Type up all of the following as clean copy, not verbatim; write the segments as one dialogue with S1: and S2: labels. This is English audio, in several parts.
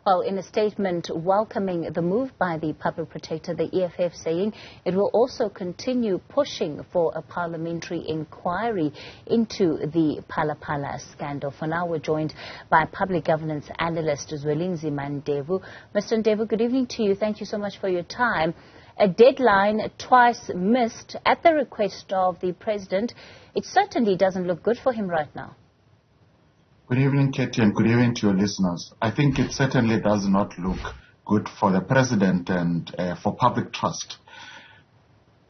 S1: Well, in a statement welcoming the move by the Public Protector, the EFF saying it will also continue pushing for a parliamentary inquiry into the Phala Phala scandal. For now, we're joined by public governance analyst Zwelinzima Ndevu. Mr. Ndevu, good evening to you. Thank you so much for your time. A deadline twice missed at the request of the President. It certainly doesn't look good for him right now.
S2: Good evening, Katie, and good evening to your listeners. I think it certainly does not look good for the President and for public trust.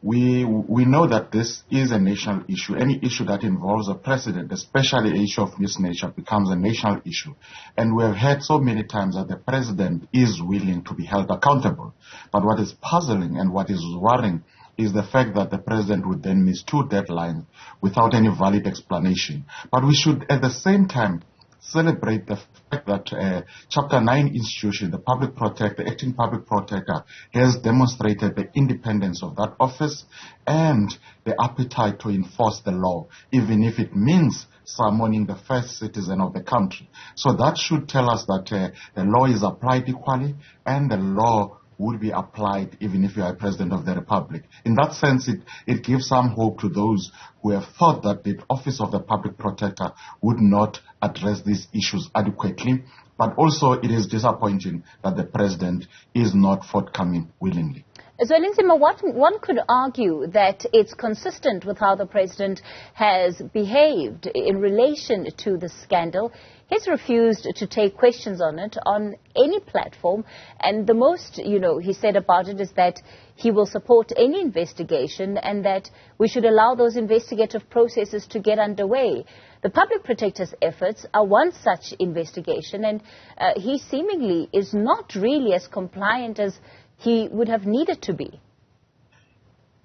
S2: We know that this is a national issue. Any issue that involves a president, especially an issue of this nature, becomes a national issue. And we have heard so many times that the President is willing to be held accountable. But what is puzzling and what is worrying is the fact that the President would then miss two deadlines without any valid explanation. But we should, at the same time, celebrate the fact that Chapter 9 institution, the Public Protector, the Acting Public Protector, has demonstrated the independence of that office and the appetite to enforce the law, even if it means summoning the first citizen of the country. So that should tell us that the law is applied equally and the law would be applied even if you are President of the Republic. In that sense, it gives some hope to those who have thought that the office of the Public Protector would not address these issues adequately. But also it is disappointing that the President is not forthcoming willingly.
S1: Zwelinzima, one could argue that it's consistent with how the President has behaved in relation to the scandal. He's refused to take questions on it on any platform, and the most, he said about it is that he will support any investigation and that we should allow those investigative processes to get underway. The Public Protector's efforts are one such investigation, and he seemingly is not really as compliant as he would have needed to be.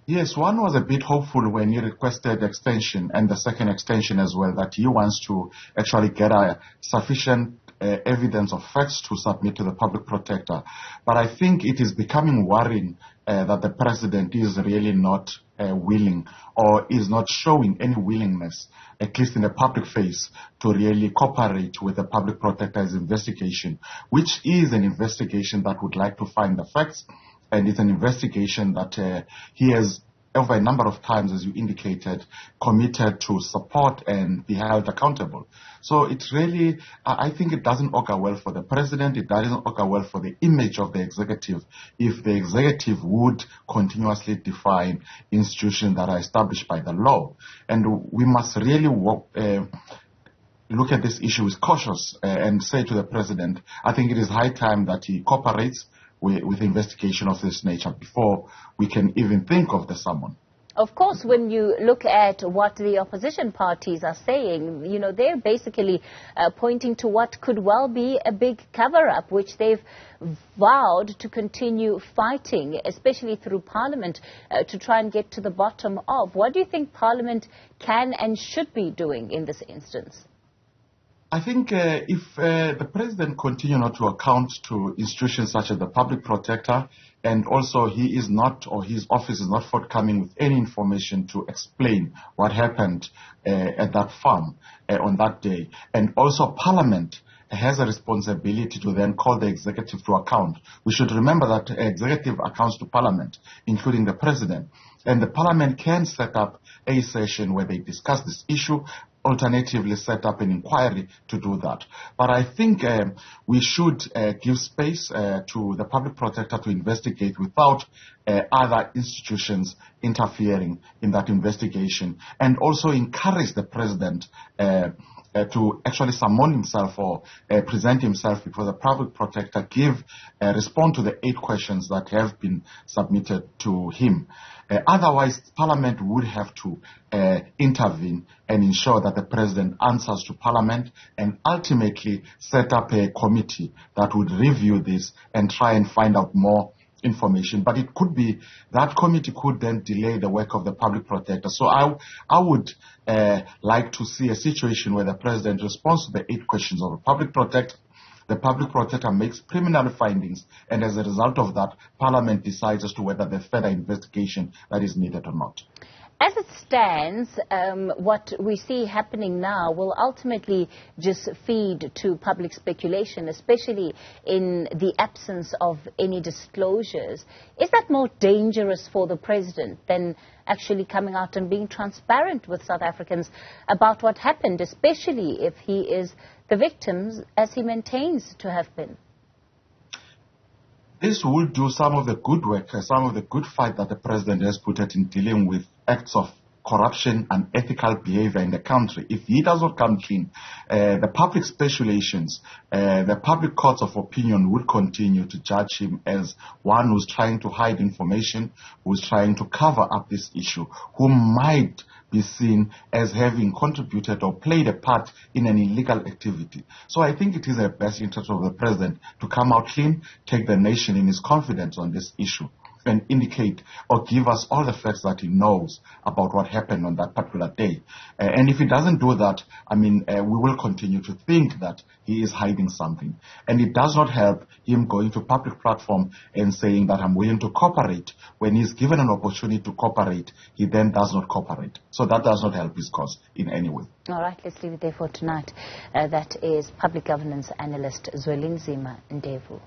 S2: Yes, one was a bit hopeful when he requested extension, and the second extension as well, that he wants to actually get a sufficient evidence of facts to submit to the Public Protector. But I think it is becoming worrying that the President is really not willing or is not showing any willingness, at least in the public face, to really cooperate with the Public Protector's investigation, which is an investigation that would like to find the facts, and it's an investigation that he has, over a number of times, as you indicated, committed to support and be held accountable. So it really, I think it doesn't augur well for the President, it doesn't augur well for the image of the executive if the executive would continuously define institutions that are established by the law. And we must really look at this issue with cautious and say to the President, I think it is high time that he cooperates with investigation of this nature before we can even think of the summon.
S1: Of course, when you look at what the opposition parties are saying, they're basically pointing to what could well be a big cover-up, which they've vowed to continue fighting, especially through Parliament, to try and get to the bottom of. What do you think Parliament can and should be doing in this instance?
S2: I think if the President continue not to account to institutions such as the Public Protector, and also he is not, or his office is not forthcoming with any information to explain what happened at that farm on that day, and also Parliament has a responsibility to then call the executive to account. We should remember that executive accounts to Parliament, including the President, and the Parliament can set up a session where they discuss this issue, alternatively set up an inquiry to do that. But I think we should give space to the Public Protector to investigate without other institutions interfering in that investigation, and also encourage the President to actually summon himself or present himself before the Public Protector, respond to the 8 questions that have been submitted to him. Otherwise, Parliament would have to intervene and ensure that the President answers to Parliament, and ultimately set up a committee that would review this and try and find out more information. But it could be that committee could then delay the work of the Public Protector. So I would like to see a situation where the President responds to the 8 questions of the Public Protector. The Public Protector makes preliminary findings, and as a result of that, Parliament decides as to whether there's further investigation that is needed or not.
S1: As it stands, what we see happening now will ultimately just feed to public speculation, especially in the absence of any disclosures. Is that more dangerous for the president than actually coming out and being transparent with South Africans about what happened, especially if he is the victim, as he maintains to have been?
S2: This will do some of the good work, some of the good fight that the president has put in dealing with acts of corruption and ethical behavior in the country. If he does not come clean, the public speculations, the public courts of opinion will continue to judge him as one who's trying to hide information, who's trying to cover up this issue, who might be seen as having contributed or played a part in an illegal activity. So I think it is the best interest of the president to come out clean, take the nation in his confidence on this issue, and indicate or give us all the facts that he knows about what happened on that particular day. And if he doesn't do that, we will continue to think that he is hiding something. And it does not help him going to public platform and saying that I'm willing to cooperate. When he's given an opportunity to cooperate, he then does not cooperate. So that does not help his cause in any way.
S1: All right, let's leave it there for tonight. That is public governance analyst Zwelinzima Ndevu.